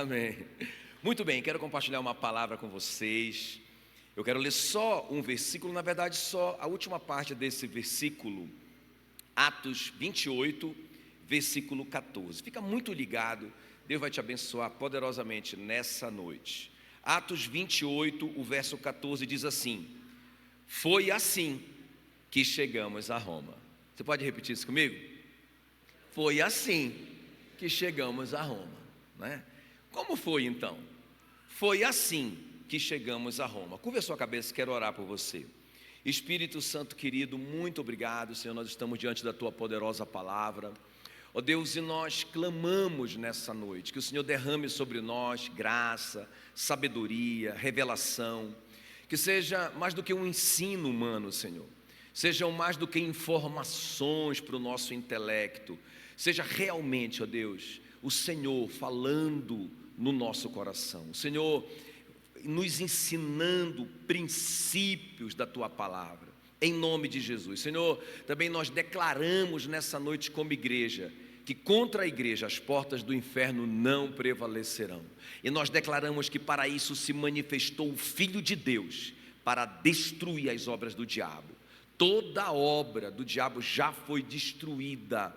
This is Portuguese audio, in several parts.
Amém. Muito bem, quero compartilhar uma palavra com vocês. Eu quero ler só um versículo, na verdade só a última parte desse versículo, Atos 28, versículo 14. Fica muito ligado, Deus vai te abençoar poderosamente nessa noite. Atos 28, o verso 14 diz assim: foi assim que chegamos a Roma. Você pode repetir isso comigo? Foi assim que chegamos a Roma, né? Como foi então? Foi assim que chegamos a Roma. Curva a sua cabeça, quero orar por você. Espírito Santo querido, muito obrigado, Senhor, nós estamos diante da Tua poderosa palavra. Ó Deus, e nós clamamos nessa noite, que o Senhor derrame sobre nós graça, sabedoria, revelação, que seja mais do que um ensino humano, Senhor, sejam mais do que informações para o nosso intelecto, seja realmente, ó Deus, o Senhor falando no nosso coração, o Senhor nos ensinando princípios da Tua palavra, em nome de Jesus. Senhor, também nós declaramos nessa noite como igreja, que contra a igreja as portas do inferno não prevalecerão, e nós declaramos que para isso se manifestou o Filho de Deus, para destruir as obras do diabo. Toda obra do diabo já foi destruída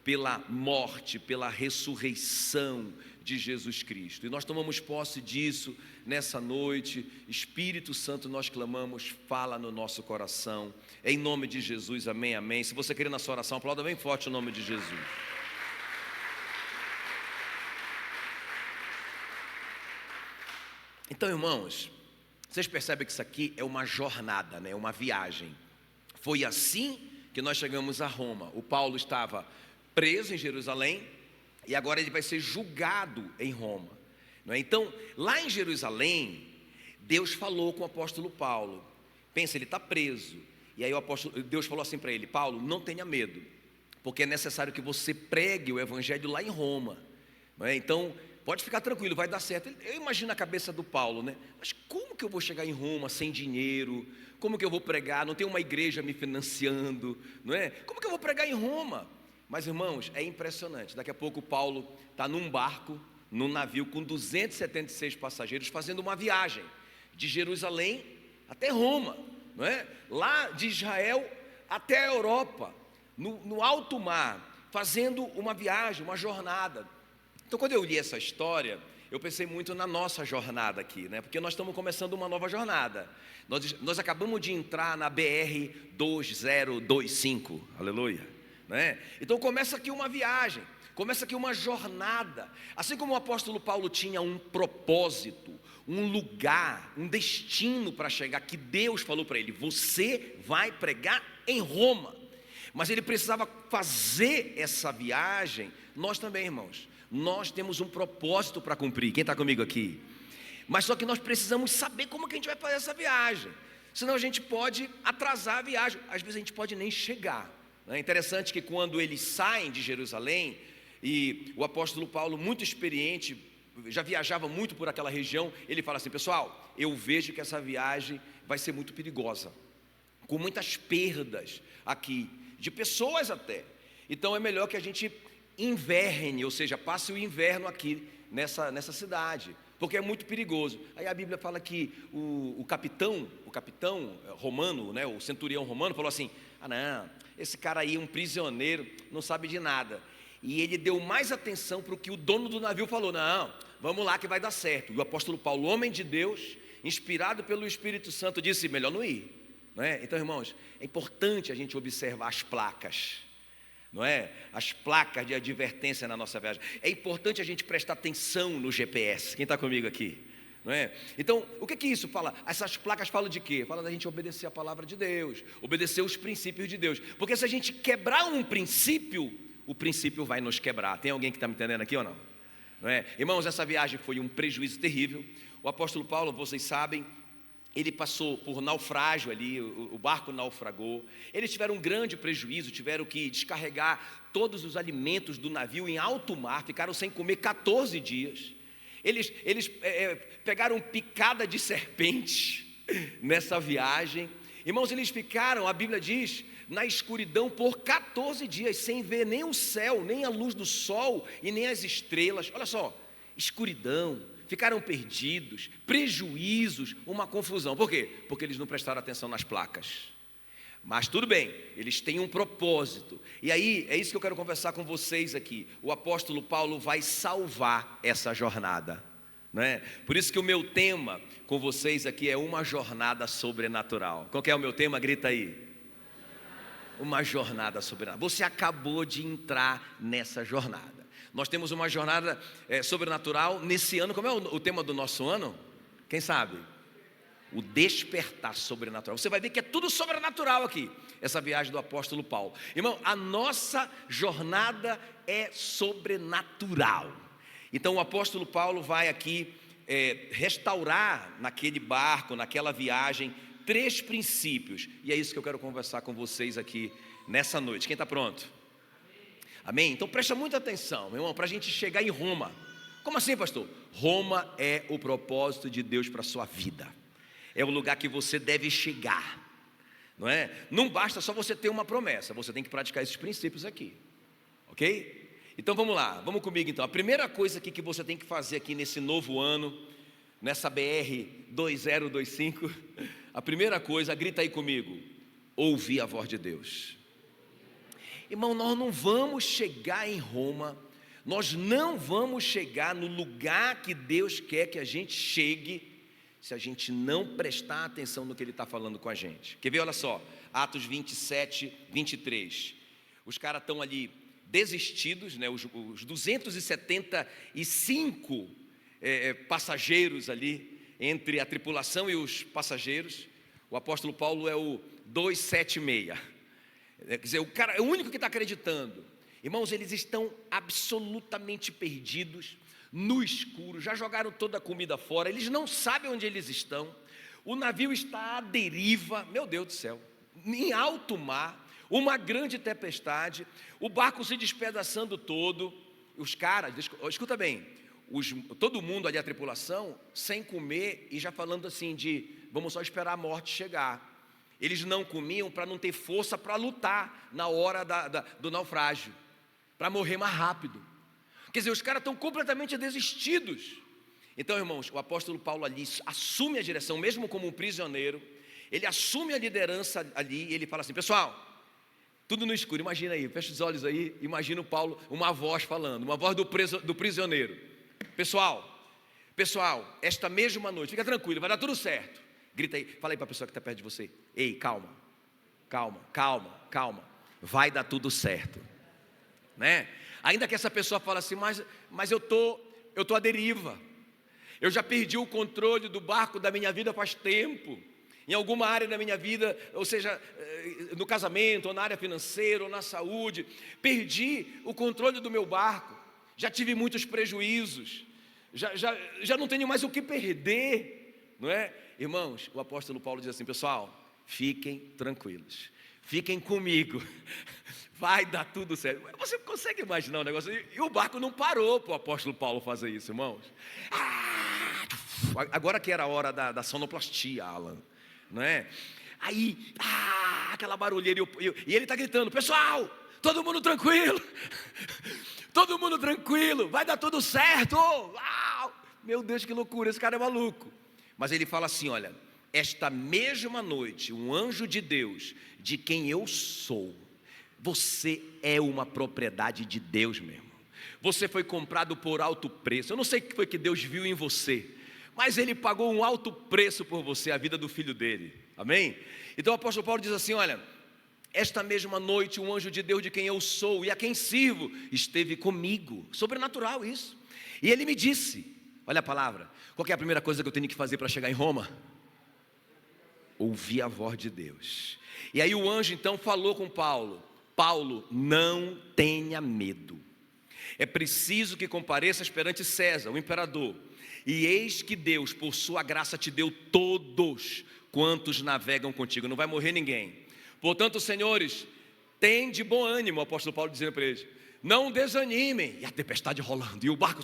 pela morte, pela ressurreição de Jesus Cristo, e nós tomamos posse disso nessa noite. Espírito Santo, nós clamamos, fala no nosso coração, em nome de Jesus, amém, amém. Se você querer na sua oração, aplauda bem forte o nome de Jesus. Então, irmãos, vocês percebem que isso aqui é uma jornada, né? Uma viagem. Foi assim que nós chegamos a Roma. O Paulo estava preso em Jerusalém e agora ele vai ser julgado em Roma, não é? Então, lá em Jerusalém, Deus falou com o apóstolo Paulo. Pensa, ele está preso, e aí Deus falou assim para ele: Paulo, não tenha medo, porque é necessário que você pregue o evangelho lá em Roma, não é? Então, pode ficar tranquilo, vai dar certo. Eu imagino a cabeça do Paulo, né? Mas como que eu vou chegar em Roma sem dinheiro? Como que eu vou pregar? Não tem uma igreja me financiando, não é? Como que eu vou pregar em Roma? Mas, irmãos, é impressionante. Daqui a pouco Paulo está num barco, num navio com 276 passageiros, fazendo uma viagem de Jerusalém até Roma, não é? Lá de Israel até a Europa, no alto mar, fazendo uma viagem, uma jornada. Então, quando eu li essa história, eu pensei muito na nossa jornada aqui, né? Porque nós estamos começando uma nova jornada. Nós acabamos de entrar na BR 2025, aleluia, né? Então começa aqui uma viagem, começa aqui uma jornada. Assim como o apóstolo Paulo tinha um propósito, um lugar, um destino para chegar, que Deus falou para ele: você vai pregar em Roma. Mas ele precisava fazer essa viagem. Nós também, irmãos, nós temos um propósito para cumprir. Quem está comigo aqui? Mas só que nós precisamos saber como que a gente vai fazer essa viagem, senão a gente pode atrasar a viagem, às vezes a gente pode nem chegar. É interessante que quando eles saem de Jerusalém, e o apóstolo Paulo, muito experiente, já viajava muito por aquela região, ele fala assim: pessoal, eu vejo que essa viagem vai ser muito perigosa, com muitas perdas aqui, de pessoas até. Então é melhor que a gente inverne, ou seja, passe o inverno aqui nessa cidade, porque é muito perigoso. Aí a Bíblia fala que o capitão romano, né, o centurião romano, falou assim: ah não, esse cara aí, um prisioneiro, não sabe de nada. E ele deu mais atenção para o que o dono do navio falou: não, vamos lá que vai dar certo. E o apóstolo Paulo, homem de Deus, inspirado pelo Espírito Santo, disse: melhor não ir, não é? Então, irmãos, é importante a gente observar as placas, não é? As placas de advertência na nossa viagem. É importante a gente prestar atenção no GPS. Quem está comigo aqui? Não é? Então, o que isso fala? Essas placas falam de quê? Fala da gente obedecer a palavra de Deus, obedecer os princípios de Deus. Porque se a gente quebrar um princípio, o princípio vai nos quebrar. Tem alguém que está me entendendo aqui ou não? Não é? Irmãos, essa viagem foi um prejuízo terrível. O apóstolo Paulo, vocês sabem, ele passou por naufrágio ali, o barco naufragou. Eles tiveram um grande prejuízo, tiveram que descarregar todos os alimentos do navio em alto mar, ficaram sem comer 14 dias. Eles pegaram picada de serpente nessa viagem. Irmãos, eles ficaram, a Bíblia diz, na escuridão por 14 dias, sem ver nem o céu, nem a luz do sol e nem as estrelas. Olha só, escuridão, ficaram perdidos, prejuízos, uma confusão. Por quê? Porque eles não prestaram atenção nas placas. Mas tudo bem, eles têm um propósito. E aí, é isso que eu quero conversar com vocês aqui. O apóstolo Paulo vai salvar essa jornada, não é? Por isso que o meu tema com vocês aqui é uma jornada sobrenatural. Qual que é o meu tema? Grita aí. Uma jornada sobrenatural. Você acabou de entrar nessa jornada. Nós temos uma jornada sobrenatural nesse ano. Como é o tema do nosso ano? Quem sabe? O despertar sobrenatural. Você vai ver que é tudo sobrenatural aqui, essa viagem do apóstolo Paulo. Irmão, a nossa jornada é sobrenatural. Então o apóstolo Paulo vai aqui restaurar naquele barco, naquela viagem, 3 princípios. E é isso que eu quero conversar com vocês aqui nessa noite. Quem está pronto? Amém? Então presta muita atenção, meu irmão, para a gente chegar em Roma. Como assim, pastor? Roma é o propósito de Deus para a sua vida. É o lugar que você deve chegar, não é? Não basta só você ter uma promessa, você tem que praticar esses princípios aqui, ok? Então vamos lá, vamos comigo então. A primeira coisa aqui que você tem que fazer aqui nesse novo ano, nessa BR 2025, a primeira coisa, grita aí comigo: ouvir a voz de Deus. Irmão, nós não vamos chegar em Roma, nós não vamos chegar no lugar que Deus quer que a gente chegue, se a gente não prestar atenção no que Ele está falando com a gente. Quer ver? Olha só, Atos 27, 23. Os caras estão ali desistidos, né? Os 275 passageiros ali, entre a tripulação e os passageiros. O apóstolo Paulo é o 276. Quer dizer, o cara é o único que está acreditando. Irmãos, eles estão absolutamente perdidos, no escuro, já jogaram toda a comida fora, eles não sabem onde eles estão, o navio está à deriva, meu Deus do céu, em alto mar, uma grande tempestade, o barco se despedaçando todo, os caras, escuta bem, todo mundo ali, a tripulação, sem comer e já falando assim vamos só esperar a morte chegar. Eles não comiam para não ter força para lutar na hora do naufrágio, para morrer mais rápido. Quer dizer, os caras estão completamente desistidos. Então, irmãos, o apóstolo Paulo ali assume a direção, mesmo como um prisioneiro. Ele assume a liderança ali e ele fala assim: pessoal, tudo no escuro, imagina aí, fecha os olhos aí, imagina o Paulo, uma voz falando, uma voz do prisioneiro: pessoal, esta mesma noite, fica tranquilo, vai dar tudo certo. Grita aí, fala aí para a pessoa que está perto de você: ei, calma, vai dar tudo certo, né? Ainda que essa pessoa fale assim, mas eu tô à deriva, eu já perdi o controle do barco da minha vida faz tempo, em alguma área da minha vida, ou seja, no casamento, ou na área financeira, ou na saúde, perdi o controle do meu barco, já tive muitos prejuízos, já não tenho mais o que perder, não é? Irmãos, o apóstolo Paulo diz assim: pessoal, fiquem tranquilos, fiquem comigo, vai dar tudo certo. Você consegue imaginar o negócio? E o barco não parou para o apóstolo Paulo fazer isso, irmãos. Agora que era a hora da sonoplastia, Alan, não é? Aí, aquela barulheira, e ele está gritando: pessoal, todo mundo tranquilo, vai dar tudo certo. Meu Deus, que loucura, esse cara é maluco. Mas ele fala assim: olha, esta mesma noite, um anjo de Deus, de quem eu sou, você é uma propriedade de Deus mesmo. Você foi comprado por alto preço. Eu não sei o que foi que Deus viu em você, mas Ele pagou um alto preço por você, a vida do Filho dele. Amém? Então o apóstolo Paulo diz assim: olha, esta mesma noite um anjo de Deus, de quem eu sou e a quem sirvo, esteve comigo. Sobrenatural isso. E ele me disse, olha a palavra, qual é a primeira coisa que eu tenho que fazer para chegar em Roma? Ouvir a voz de Deus. E aí o anjo então falou com Paulo: Paulo, não tenha medo, é preciso que compareças perante César, o imperador, e eis que Deus, por sua graça, te deu todos quantos navegam contigo, não vai morrer ninguém. Portanto, senhores, tem de bom ânimo, o apóstolo Paulo dizendo para eles, não desanimem. E a tempestade rolando, e o barco,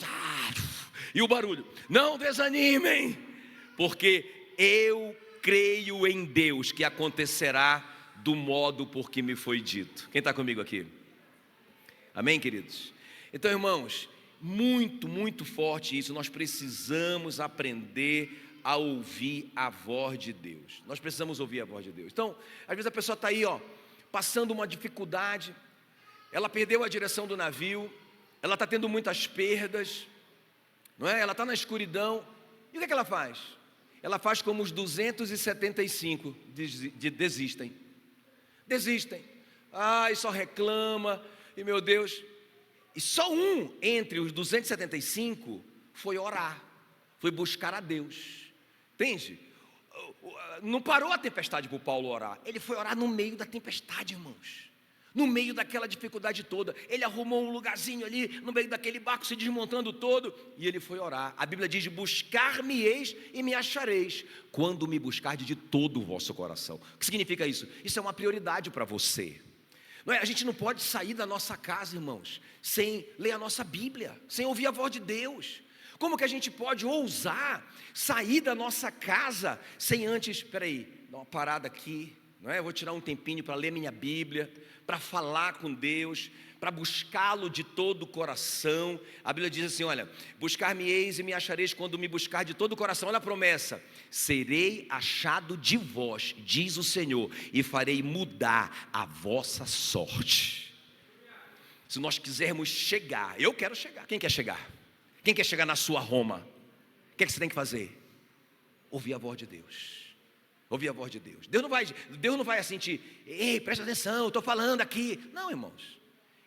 e o barulho, não desanimem, porque eu creio em Deus que acontecerá do modo por que me foi dito. Quem está comigo aqui? Amém, queridos? Então, irmãos, muito forte isso. Nós precisamos aprender a ouvir a voz de Deus. Nós precisamos ouvir a voz de Deus. Então, às vezes a pessoa está aí, passando uma dificuldade, ela perdeu a direção do navio, ela está tendo muitas perdas, não é? Ela está na escuridão, e o que é que ela faz? Ela faz como os 275 desistem. Ai, só reclama, e meu Deus. E só um entre os 275 foi orar, foi buscar a Deus. Entende? Não parou a tempestade para o Paulo orar. Ele foi orar no meio da tempestade, irmãos. No meio daquela dificuldade toda. Ele arrumou um lugarzinho ali, no meio daquele barco se desmontando todo, e ele foi orar. A Bíblia diz: buscar-me-eis e me achareis, quando me buscardes de todo o vosso coração. O que significa isso? Isso é uma prioridade para você. Não é? A gente não pode sair da nossa casa, irmãos, sem ler a nossa Bíblia, sem ouvir a voz de Deus. Como que a gente pode ousar sair da nossa casa sem antes, espera aí, dar uma parada aqui, não é? Eu vou tirar um tempinho para ler minha Bíblia, para falar com Deus, para buscá-lo de todo o coração. A Bíblia diz assim, olha: buscar-me-eis e me achareis quando me buscar de todo o coração. Olha a promessa: serei achado de vós, diz o Senhor, e farei mudar a vossa sorte. Se nós quisermos chegar, eu quero chegar. Quem quer chegar? Quem quer chegar na sua Roma? O que é que você tem que fazer? Ouvir a voz de Deus. Ouvir a voz de Deus. Deus não vai assim te: ei, presta atenção, eu estou falando aqui. Não, irmãos.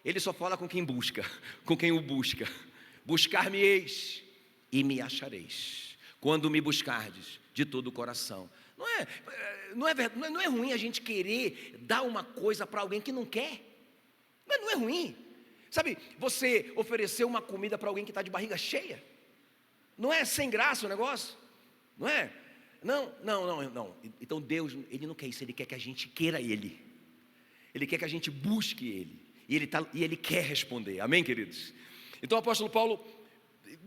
Ele só fala com quem busca, com quem o busca. Buscar-me-eis e me achareis, quando me buscardes de todo o coração. Não é ruim a gente querer dar uma coisa para alguém que não quer. Mas não é ruim. Sabe, você oferecer uma comida para alguém que está de barriga cheia, não é sem graça o negócio? Não é? Não. Então Deus, Ele não quer isso. Ele quer que a gente queira Ele. Ele quer que a gente busque Ele. E Ele quer responder. Amém, queridos? Então o apóstolo Paulo,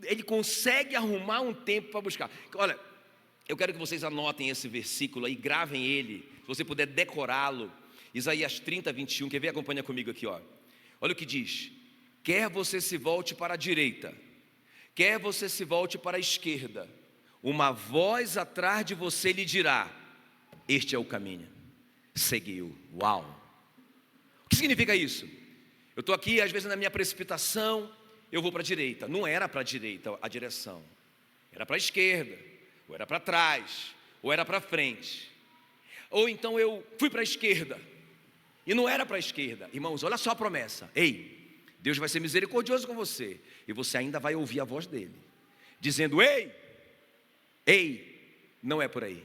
ele consegue arrumar um tempo para buscar. Olha, eu quero que vocês anotem esse versículo aí, gravem ele, se você puder decorá-lo. Isaías 30, 21, quer ver? Acompanha comigo aqui, ó. Olha o que diz: quer você se volte para a direita, quer você se volte para a esquerda, uma voz atrás de você lhe dirá: este é o caminho, seguiu. Uau! O que significa isso? Eu estou aqui, às vezes na minha precipitação, eu vou para a direita. Não era para a direita a direção, era para a esquerda, ou era para trás, ou era para frente. Ou então eu fui para a esquerda, e não era para a esquerda. Irmãos, olha só a promessa: ei, Deus vai ser misericordioso com você, e você ainda vai ouvir a voz dele, dizendo: ei, não é por aí,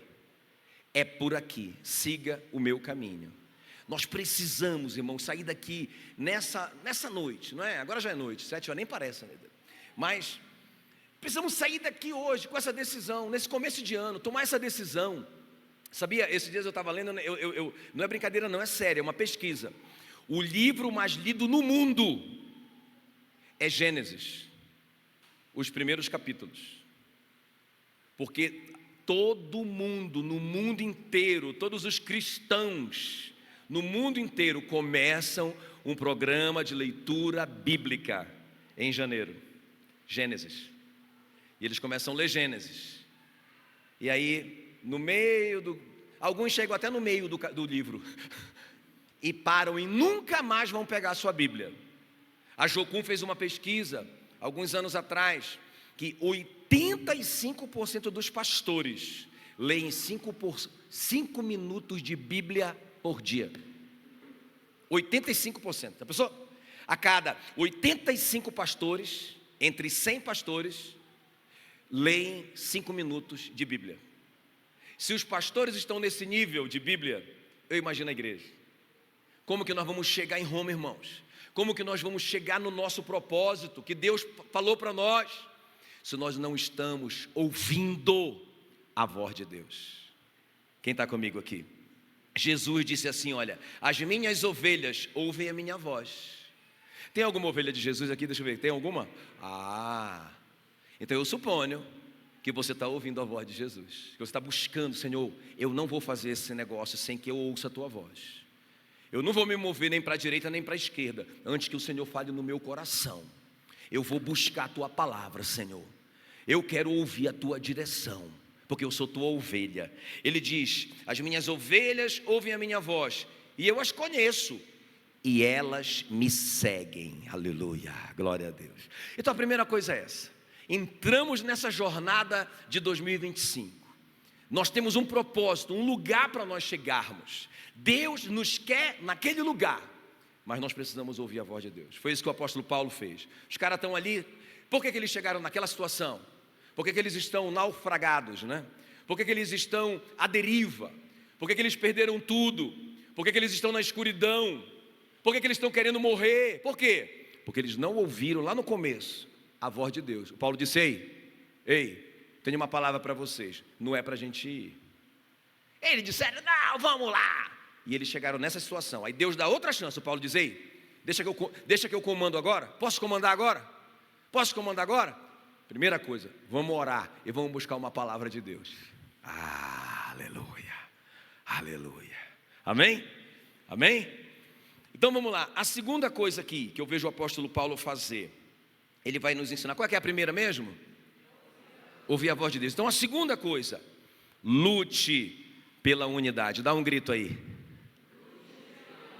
é por aqui, siga o meu caminho. Nós precisamos, irmãos, sair daqui nessa noite, não é? Agora já é noite, 7 horas, nem parece, né? Mas precisamos sair daqui hoje com essa decisão, nesse começo de ano, tomar essa decisão. Sabia, esses dias eu estava lendo, não é brincadeira não, é sério, é uma pesquisa. O livro mais lido no mundo é Gênesis, os primeiros capítulos. Porque todo mundo, no mundo inteiro, todos os cristãos no mundo inteiro começam um programa de leitura bíblica em janeiro, Gênesis. E eles começam a ler Gênesis. E aí, no meio alguns chegam até no meio do livro e param e nunca mais vão pegar a sua Bíblia. A Jocum fez uma pesquisa alguns anos atrás que 85% dos pastores leem 5 minutos de Bíblia por dia. 85%. A pessoa, a cada 85 pastores, entre 100 pastores, leem 5 minutos de Bíblia. Se os pastores estão nesse nível de Bíblia, eu imagino a igreja. Como que nós vamos chegar em Roma, irmãos? Como que nós vamos chegar no nosso propósito que Deus falou para nós, se nós não estamos ouvindo a voz de Deus? Quem está comigo aqui? Jesus disse assim, olha: as minhas ovelhas ouvem a minha voz. Tem alguma ovelha de Jesus aqui? Deixa eu ver, tem alguma? Então eu suponho que você está ouvindo a voz de Jesus, que você está buscando: Senhor, eu não vou fazer esse negócio sem que eu ouça a tua voz. Eu não vou me mover nem para a direita nem para a esquerda, antes que o Senhor fale no meu coração. Eu vou buscar a tua palavra, Senhor. Eu quero ouvir a tua direção, porque eu sou tua ovelha. Ele diz: as minhas ovelhas ouvem a minha voz, e eu as conheço, e elas me seguem. Aleluia, glória a Deus. Então a primeira coisa é essa: entramos nessa jornada de 2025. Nós temos um propósito, um lugar para nós chegarmos. Deus nos quer naquele lugar, mas nós precisamos ouvir a voz de Deus. Foi isso que o apóstolo Paulo fez. Os caras estão ali. Por que eles chegaram naquela situação? Por que eles estão naufragados, né? Por que eles estão à deriva? Por que eles perderam tudo? Por que eles estão na escuridão? Por que eles estão querendo morrer? Por quê? Porque eles não ouviram lá no começo a voz de Deus. O Paulo disse: ei, tenho uma palavra para vocês, não é para a gente ir. Eles disseram: não, vamos lá. E eles chegaram nessa situação. Aí Deus dá outra chance. O Paulo diz: ei, deixa que eu comando agora. Posso comandar agora? Posso comandar agora? Primeira coisa, vamos orar e vamos buscar uma palavra de Deus. Aleluia, aleluia. Amém? Amém? Então vamos lá, a segunda coisa aqui que eu vejo o apóstolo Paulo fazer, ele vai nos ensinar. Qual é que é a primeira mesmo? Ouvir a voz de Deus. Então a segunda coisa: lute pela unidade. Dá um grito aí.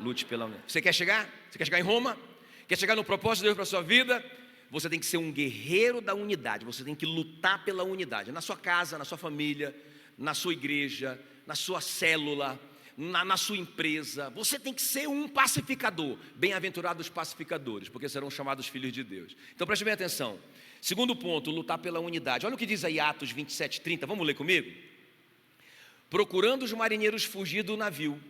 Lute pela unidade. Você quer chegar? Você quer chegar em Roma? Quer chegar no propósito de Deus para a sua vida? Você tem que ser um guerreiro da unidade. Você tem que lutar pela unidade. Na sua casa, na sua família, na sua igreja, na sua célula, na sua empresa. Você tem que ser um pacificador. Bem-aventurados os pacificadores, porque serão chamados filhos de Deus. Então preste bem atenção. Segundo ponto, lutar pela unidade. Olha o que diz aí Atos 27:30. Vamos ler comigo? Procurando os marinheiros fugir do navio,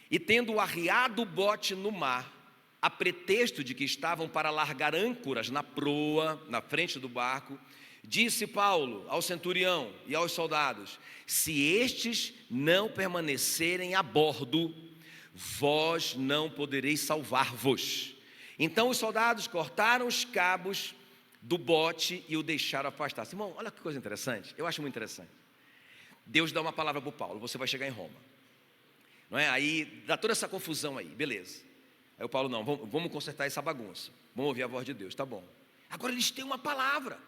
e tendo arriado o bote no mar, a pretexto de que estavam para largar âncoras na proa, na frente do barco, disse Paulo ao centurião e aos soldados: se estes não permanecerem a bordo, vós não podereis salvar-vos. Então os soldados cortaram os cabos do bote e o deixaram afastar. Irmão, olha que coisa interessante. Eu acho muito interessante. Deus dá uma palavra para o Paulo: você vai chegar em Roma, não é? Aí dá toda essa confusão aí, beleza. Aí o Paulo: não, vamos consertar essa bagunça, vamos ouvir a voz de Deus, tá bom. Agora eles têm uma palavra,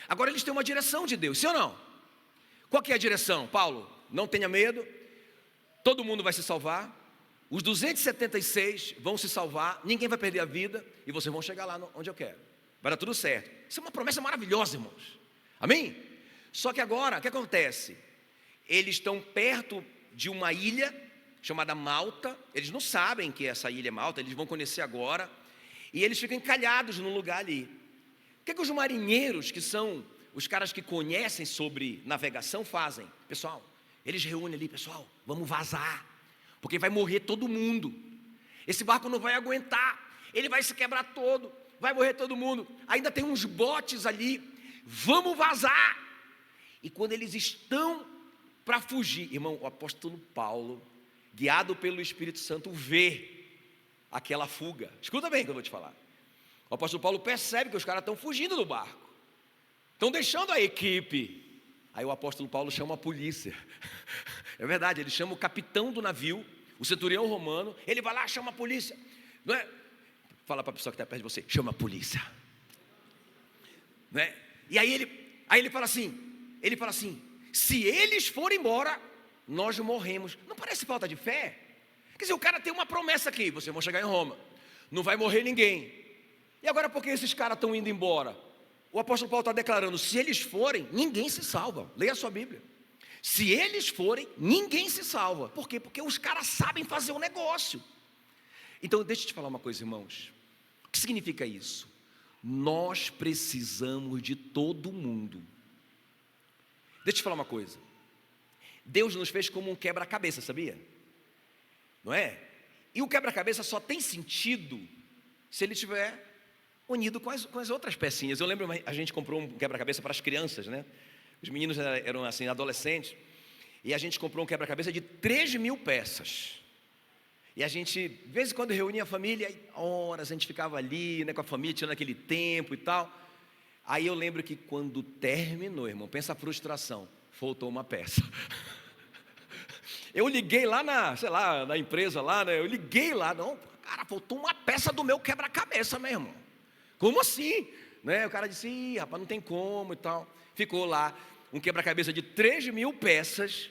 agora eles têm uma direção de Deus, sim ou não? Qual que é a direção? Paulo, não tenha medo, todo mundo vai se salvar, os 276 vão se salvar, ninguém vai perder a vida, e vocês vão chegar lá onde eu quero, vai dar tudo certo. Isso é uma promessa maravilhosa, irmãos, amém? Só que agora, o que acontece? Eles estão perto de uma ilha chamada Malta. Eles não sabem que essa ilha é Malta, eles vão conhecer agora. E eles ficam encalhados num lugar ali. O que os marinheiros, que são os caras que conhecem sobre navegação, fazem? Pessoal, eles reúnem ali: pessoal, vamos vazar, porque vai morrer todo mundo. Esse barco não vai aguentar, ele vai se quebrar todo, vai morrer todo mundo. Ainda tem uns botes ali, vamos vazar. E quando eles estão para fugir, irmão, o apóstolo Paulo, guiado pelo Espírito Santo, vê aquela fuga. Escuta bem o que eu vou te falar. O apóstolo Paulo percebe que os caras estão fugindo do barco, estão deixando a equipe. Aí o apóstolo Paulo chama a polícia. É verdade, ele chama o capitão do navio, o centurião romano. Ele vai lá, chama a polícia, não é? Fala para a pessoa que está perto de você: chama a polícia, não é? E aí ele fala assim: se eles forem embora, nós morremos. Não parece falta de fé? Quer dizer, o cara tem uma promessa aqui: vocês vão chegar em Roma, não vai morrer ninguém. E agora, por que esses caras estão indo embora? O apóstolo Paulo está declarando: se eles forem, ninguém se salva. Leia a sua Bíblia. Se eles forem, ninguém se salva. Por quê? Porque os caras sabem fazer o negócio. Então deixa eu te falar uma coisa, irmãos. O que significa isso? Nós precisamos de todo mundo. Deixa eu te falar uma coisa. Deus nos fez como um quebra-cabeça, sabia? Não é? E o quebra-cabeça só tem sentido se ele estiver unido com as outras pecinhas. Eu lembro, a gente comprou um quebra-cabeça para as crianças, né? Os meninos eram assim, adolescentes. E a gente comprou um quebra-cabeça de 3.000 peças. E a gente, de vez em quando, reunia a família, e horas a gente ficava ali, né, com a família, tirando aquele tempo e tal. Aí eu lembro que quando terminou, irmão, pensa a frustração, faltou uma peça. Eu liguei lá na empresa lá, né? Eu liguei lá, não, cara, faltou uma peça do meu quebra-cabeça, meu irmão. Como assim? né? O cara disse, ih, rapaz, não tem como e tal. Ficou lá, um quebra-cabeça de 3.000 peças,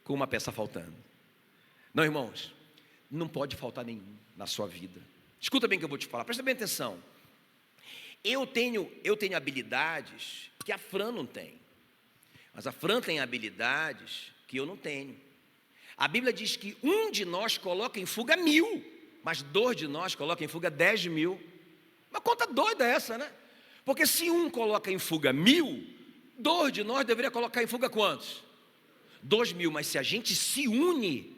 com uma peça faltando. Não, irmãos, não pode faltar nenhum na sua vida. Escuta bem o que eu vou te falar, presta bem atenção. Eu tenho habilidades que a Fran não tem. Mas a Fran tem habilidades que eu não tenho. A Bíblia diz que um de nós coloca em fuga 1.000, mas 2 de nós coloca em fuga 10.000. Uma conta doida essa, né? Porque se um coloca em fuga 1.000, 2 de nós deveria colocar em fuga quantos? 2.000, mas se a gente se une,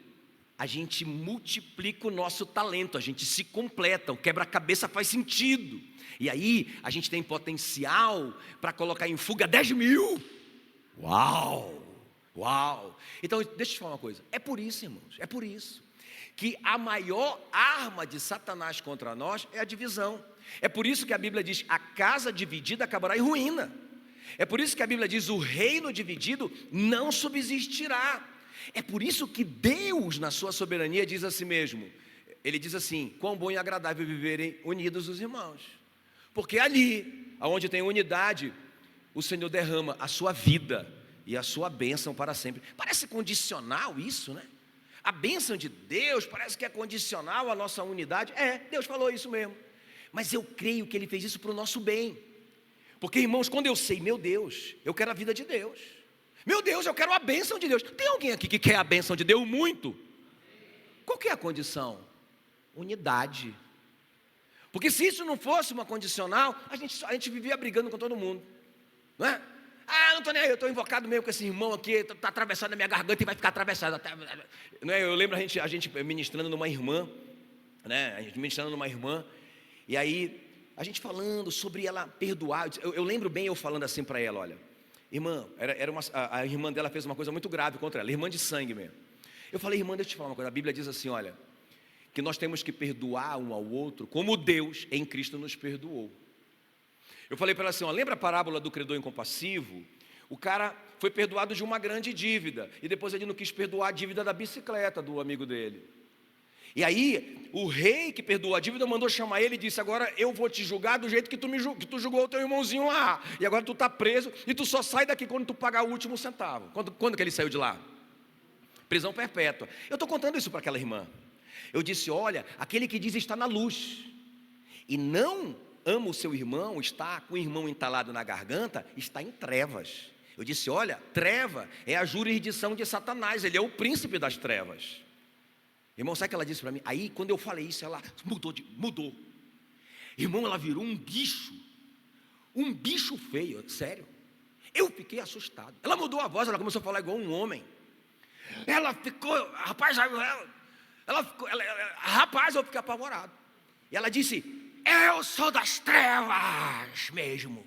a gente multiplica o nosso talento, a gente se completa, o quebra-cabeça faz sentido. E aí, a gente tem potencial para colocar em fuga 10.000. Uau! Uau! Então, deixa eu te falar uma coisa. É por isso, irmãos, é por isso que a maior arma de Satanás contra nós é a divisão. É por isso que a Bíblia diz, a casa dividida acabará em ruína. É por isso que a Bíblia diz, o reino dividido não subsistirá. É por isso que Deus, na sua soberania, diz a si mesmo, Ele diz assim, quão bom e agradável viverem unidos os irmãos. Porque ali, onde tem unidade, o Senhor derrama a sua vida e a sua bênção para sempre. Parece condicional isso, né? A bênção de Deus parece que é condicional à nossa unidade. Deus falou isso mesmo. Mas eu creio que Ele fez isso para o nosso bem. Porque, irmãos, quando eu sei, meu Deus, eu quero a vida de Deus. Meu Deus, eu quero a bênção de Deus. Tem alguém aqui que quer a bênção de Deus muito? Qual que é a condição? Unidade. Porque se isso não fosse uma condicional, a gente vivia brigando com todo mundo, não é? Não estou nem aí, eu estou invocado mesmo com esse irmão aqui, está atravessado na minha garganta e vai ficar atravessado até, não é? Eu lembro a gente ministrando numa irmã, né? E aí a gente falando sobre ela perdoar. Eu lembro bem eu falando assim para ela, olha, irmã, a irmã dela fez uma coisa muito grave contra ela, irmã de sangue mesmo. Eu falei, irmã, deixa eu te falar uma coisa, a Bíblia diz assim, olha, que nós temos que perdoar um ao outro, como Deus em Cristo nos perdoou. Eu falei para ela assim, lembra a parábola do credor incompassivo? O cara foi perdoado de uma grande dívida, e depois ele não quis perdoar a dívida da bicicleta do amigo dele. E aí, o rei que perdoou a dívida mandou chamar ele e disse, agora eu vou te julgar do jeito que tu julgou o teu irmãozinho lá. E agora tu está preso, e tu só sai daqui quando tu pagar o último centavo. Quando que ele saiu de lá? Prisão perpétua. Eu estou contando isso para aquela irmã. Eu disse, olha, aquele que diz está na luz, e não ama o seu irmão, está com o irmão entalado na garganta, está em trevas. Eu disse, olha, treva é a jurisdição de Satanás, ele é o príncipe das trevas. Irmão, sabe o que ela disse para mim? Aí, quando eu falei isso, ela mudou. Irmão, ela virou um bicho feio, sério. Eu fiquei assustado. Ela mudou a voz, ela começou a falar igual um homem. Ela ficou, rapaz, eu fiquei apavorado. E ela disse, eu sou das trevas mesmo.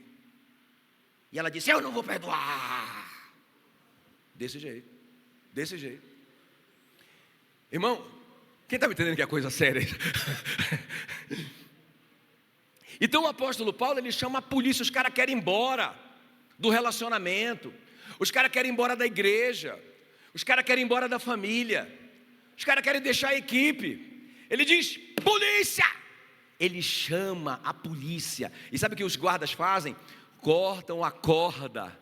E ela disse, eu não vou perdoar. Desse jeito. Irmão, quem está me entendendo que é coisa séria? Então o apóstolo Paulo, ele chama a polícia, os caras querem ir embora do relacionamento, os caras querem ir embora da igreja, os caras querem ir embora da família, os caras querem deixar a equipe. Ele diz, polícia! Ele chama a polícia. E sabe o que os guardas fazem? Cortam a corda,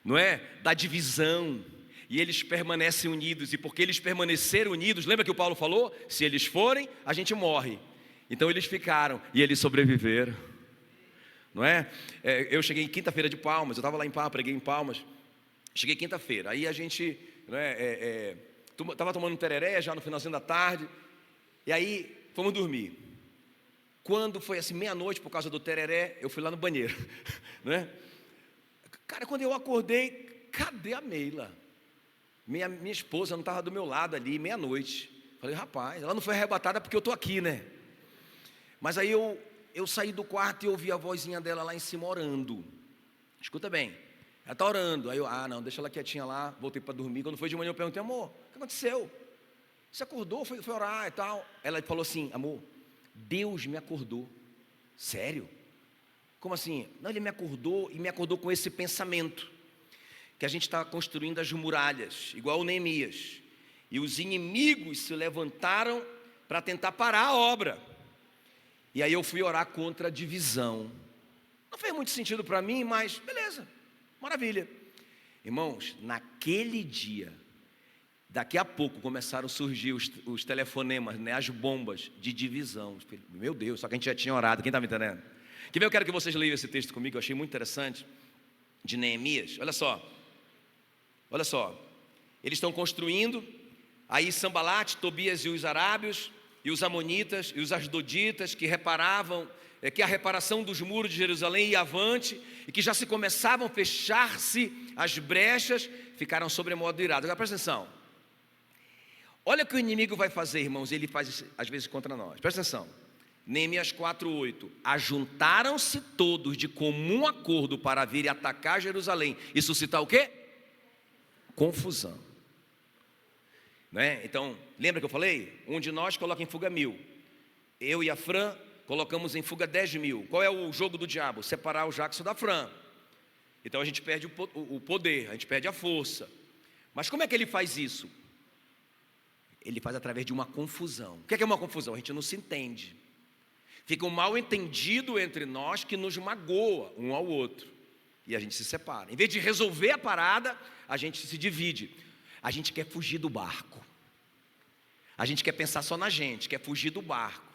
não é? Da divisão. E eles permanecem unidos. E porque eles permaneceram unidos, lembra que o Paulo falou? Se eles forem, a gente morre. Então eles ficaram e eles sobreviveram, não é? Eu cheguei quinta-feira de Palmas, eu estava lá em Palmas, preguei em Palmas. Cheguei quinta-feira, aí a gente estava tomando um tereré já no finalzinho da tarde. E aí fomos dormir. Quando foi assim, meia-noite, por causa do tereré, eu fui lá no banheiro, né? Cara, quando eu acordei, cadê a Meila? Minha esposa não estava do meu lado ali, meia-noite. Falei, rapaz, ela não foi arrebatada porque eu estou aqui, né? Mas aí eu saí do quarto e ouvi a vozinha dela lá em cima orando. Escuta bem, ela está orando. Aí eu, não, deixa ela quietinha lá, voltei para dormir. Quando foi de manhã eu perguntei, amor, o que aconteceu? Você acordou, foi orar e tal? Ela falou assim, amor, Deus me acordou. Sério? Como assim? Não, Ele me acordou e me acordou com esse pensamento, que a gente está construindo as muralhas, igual o Neemias, e os inimigos se levantaram para tentar parar a obra. E aí eu fui orar contra a divisão. Não fez muito sentido para mim, mas beleza, maravilha. Irmãos, naquele dia, daqui a pouco começaram a surgir os telefonemas, né, as bombas de divisão. Meu Deus, só que a gente já tinha orado, quem está me entendendo? Quer ver? Eu quero que vocês leiam esse texto comigo, eu achei muito interessante, de Neemias. Olha só, eles estão construindo, aí Sambalate, Tobias e os arábios, e os amonitas, e os asdoditas, que reparavam, que a reparação dos muros de Jerusalém ia avante, e que já se começavam a fechar-se as brechas, ficaram sobremodo irados. Agora presta atenção, olha o que o inimigo vai fazer, irmãos, ele faz isso, às vezes contra nós, presta atenção, Neemias 4:8, ajuntaram-se todos de comum acordo para vir e atacar Jerusalém, e suscitar o quê? Confusão, né? Então, lembra que eu falei? Um de nós coloca em fuga 1000, eu e a Fran colocamos em fuga 10.000. Qual é o jogo do diabo? Separar o Jackson da Fran. Então a gente perde o poder, a gente perde a força. Mas como é que ele faz isso? Ele faz através de uma confusão. O que é uma confusão? A gente não se entende. Fica um mal entendido entre nós que nos magoa um ao outro. E a gente se separa. Em vez de resolver a parada, a gente se divide. A gente quer fugir do barco. A gente quer pensar só na gente, quer fugir do barco.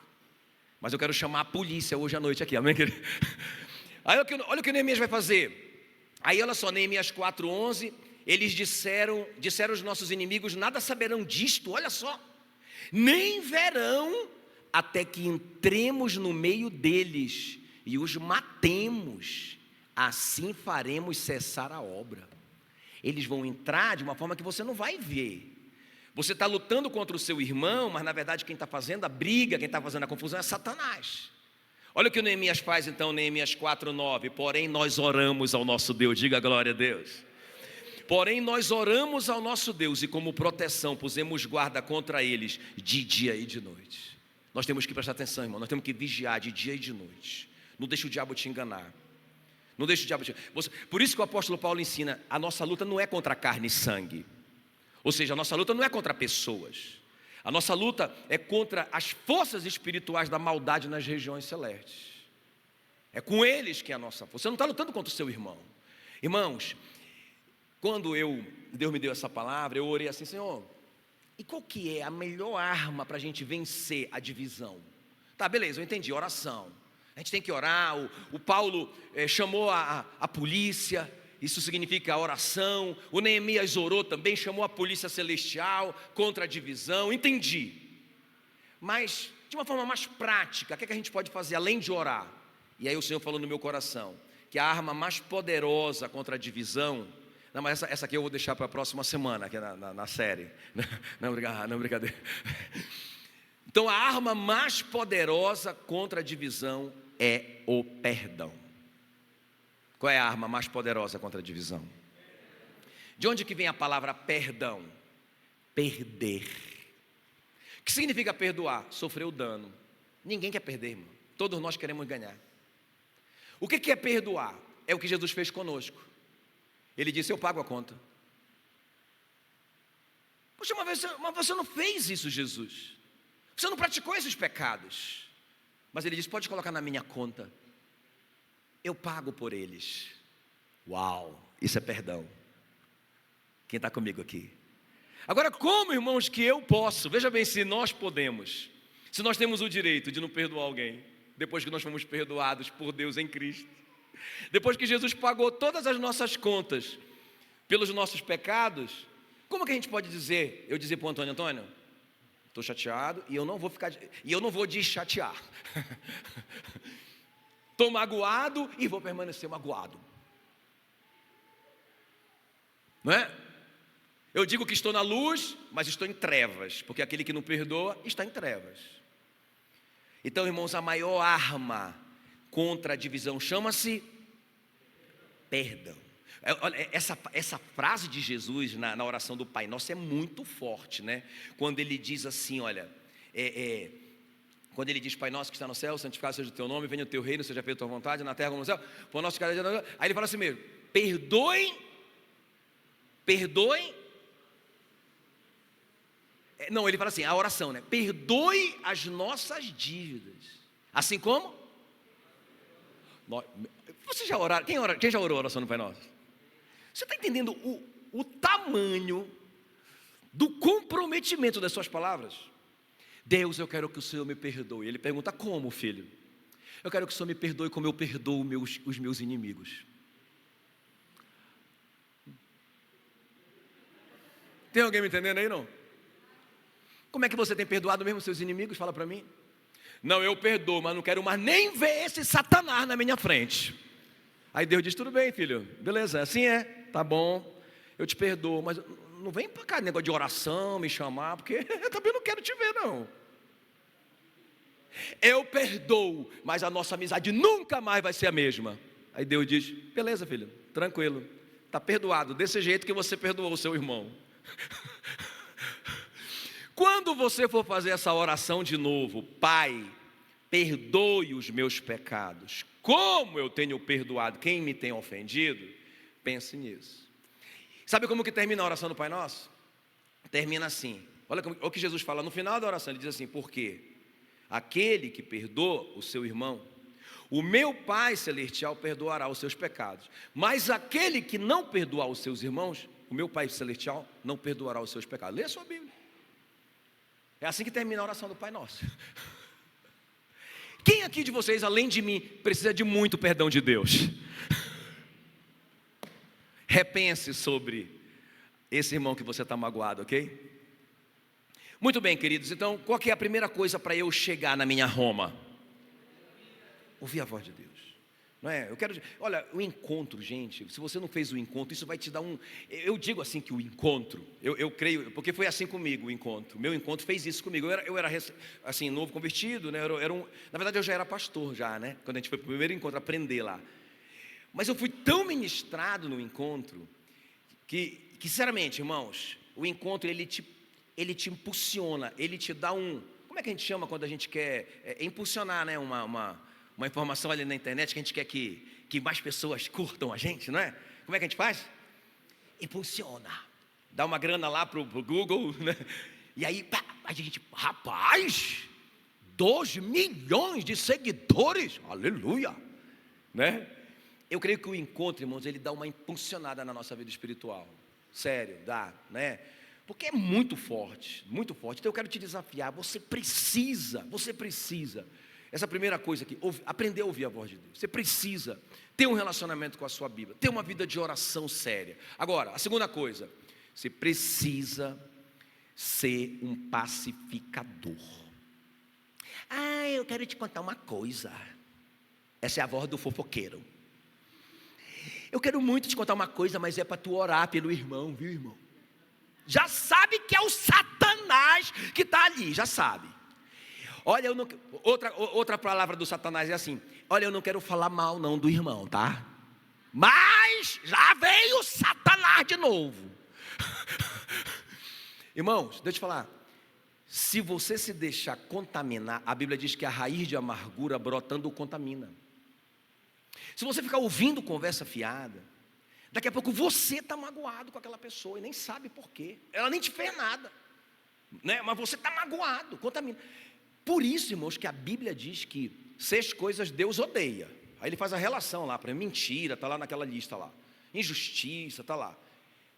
Mas eu quero chamar a polícia hoje à noite aqui, amém, querido? Aí olha o que Neemias vai fazer. Aí olha só, Neemias 4:11, eles disseram os nossos inimigos, nada saberão disto, olha só, nem verão até que entremos no meio deles e os matemos, assim faremos cessar a obra. Eles vão entrar de uma forma que você não vai ver. Você está lutando contra o seu irmão, mas na verdade quem está fazendo a briga, quem está fazendo a confusão é Satanás. Olha o que o Neemias faz então, Neemias 4:9, porém nós oramos ao nosso Deus, diga glória a Deus. Porém nós oramos ao nosso Deus e como proteção pusemos guarda contra eles de dia e de noite. Nós temos que prestar atenção, irmão, nós temos que vigiar de dia e de noite. Não deixe o diabo te enganar. Não deixe o diabo te enganar. Por isso que o apóstolo Paulo ensina, a nossa luta não é contra carne e sangue. Ou seja, a nossa luta não é contra pessoas. A nossa luta é contra as forças espirituais da maldade nas regiões celestes. É com eles que é a nossa força. Você não está lutando contra o seu irmão. Irmãos, quando Deus me deu essa palavra, eu orei assim, Senhor, e qual que é a melhor arma para a gente vencer a divisão? Tá, beleza, eu entendi, oração. A gente tem que orar, o Paulo chamou a polícia, isso significa a oração. O Neemias orou também, chamou a polícia celestial contra a divisão, entendi. Mas, de uma forma mais prática, o que é que a gente pode fazer além de orar? E aí o Senhor falou no meu coração, que a arma mais poderosa contra a divisão, não, mas essa aqui eu vou deixar para a próxima semana, aqui na série. Não, brincadeira. Então a arma mais poderosa contra a divisão é o perdão. Qual é a arma mais poderosa contra a divisão? De onde que vem a palavra perdão? Perder. O que significa perdoar? Sofrer o dano. Ninguém quer perder, irmão. Todos nós queremos ganhar. O que é perdoar? É o que Jesus fez conosco. Ele disse, eu pago a conta. Poxa, mas você não fez isso, Jesus. Você não praticou esses pecados. Mas ele disse, pode colocar na minha conta. Eu pago por eles. Uau, isso é perdão. Quem está comigo aqui? Agora, como, irmãos, que eu posso? Veja bem, se nós podemos, se nós temos o direito de não perdoar alguém, depois que nós fomos perdoados por Deus em Cristo, depois que Jesus pagou todas as nossas contas pelos nossos pecados, como que a gente pode dizer, eu dizer para o Antônio, estou chateado e eu não vou deschatear. Estou magoado e vou permanecer magoado. Não é? Eu digo que estou na luz, mas estou em trevas, porque aquele que não perdoa está em trevas. Então, irmãos, a maior arma contra a divisão chama-se perdão. Olha, essa frase de Jesus na oração do Pai Nosso é muito forte, né? Quando ele diz assim, olha, quando ele diz, Pai Nosso que está no céu, santificado seja o teu nome, venha o teu reino, seja feita a tua vontade, na terra como no céu, por nosso cada dia. Aí ele fala assim mesmo, perdoem. Não, ele fala assim, a oração, né? Perdoe as nossas dívidas, assim como Você já oraram? Quem já orou a oração do Pai Nosso? Você está entendendo o tamanho do comprometimento das suas palavras? Deus, eu quero que o Senhor me perdoe. Ele pergunta, como, filho? Eu quero que o Senhor me perdoe como eu perdoo os meus inimigos. Tem alguém me entendendo aí, não? Como é que você tem perdoado mesmo seus inimigos? Fala para mim. Não, eu perdoo, mas não quero mais nem ver esse Satanás na minha frente. Aí Deus diz, tudo bem, filho, beleza, assim é, tá bom, eu te perdoo, mas não vem para cá negócio de oração, me chamar, porque eu também não quero te ver, não. Eu perdoo, mas a nossa amizade nunca mais vai ser a mesma. Aí Deus diz, beleza, filho, tranquilo, está perdoado, desse jeito que você perdoou o seu irmão. Quando você for fazer essa oração de novo, Pai, perdoe os meus pecados, como eu tenho perdoado quem me tem ofendido, pense nisso. Sabe como que termina a oração do Pai Nosso? Termina assim, olha o que Jesus fala no final da oração, ele diz assim, porque aquele que perdoa o seu irmão, o meu Pai Celestial perdoará os seus pecados, mas aquele que não perdoar os seus irmãos, o meu Pai Celestial não perdoará os seus pecados. Lê a sua Bíblia. É assim que termina a oração do Pai Nosso. Quem aqui de vocês, além de mim, precisa de muito perdão de Deus? Repense sobre esse irmão que você está magoado, ok? Muito bem, queridos, então qual que é a primeira coisa para eu chegar na minha Roma? Ouvir a voz de Deus. Não é? Olha, o encontro, gente, se você não fez o encontro, isso vai te dar eu digo assim que o encontro, eu creio, porque foi assim comigo o encontro, meu encontro fez isso comigo, eu era assim, novo convertido, né? Na verdade eu já era pastor já, né? Quando a gente foi para o primeiro encontro, aprender lá, mas eu fui tão ministrado no encontro, que sinceramente, irmãos, o encontro ele te impulsiona, ele te dá como é que a gente chama quando a gente quer impulsionar, né? Uma informação ali na internet que a gente quer que mais pessoas curtam a gente, não é? Como é que a gente faz? Impulsiona. Dá uma grana lá pro Google, né? E aí, pá, a gente, rapaz, 2 milhões de seguidores, aleluia, né? Eu creio que o encontro, irmãos, ele dá uma impulsionada na nossa vida espiritual. Sério, dá, né? Porque é muito forte, muito forte. Então eu quero te desafiar, você precisa. Essa primeira coisa aqui, aprender a ouvir a voz de Deus. Você precisa ter um relacionamento com a sua Bíblia, ter uma vida de oração séria. Agora, a segunda coisa, você precisa ser um pacificador. Eu quero te contar uma coisa. Essa é a voz do fofoqueiro. Eu quero muito te contar uma coisa, mas é para tu orar pelo irmão, viu, irmão? Já sabe que é o Satanás que está ali, já sabe. Olha, outra palavra do Satanás é assim, olha, eu não quero falar mal não do irmão, tá? Mas já veio o Satanás de novo. Irmãos, deixa eu te falar, se você se deixar contaminar, a Bíblia diz que a raiz de amargura brotando contamina. Se você ficar ouvindo conversa fiada, daqui a pouco você está magoado com aquela pessoa e nem sabe por quê. Ela nem te fez nada, né? Mas você está magoado, contamina. Por isso, irmãos, que a Bíblia diz que 6 coisas Deus odeia. Aí ele faz a relação lá, para mentira, está lá naquela lista lá. Injustiça, está lá.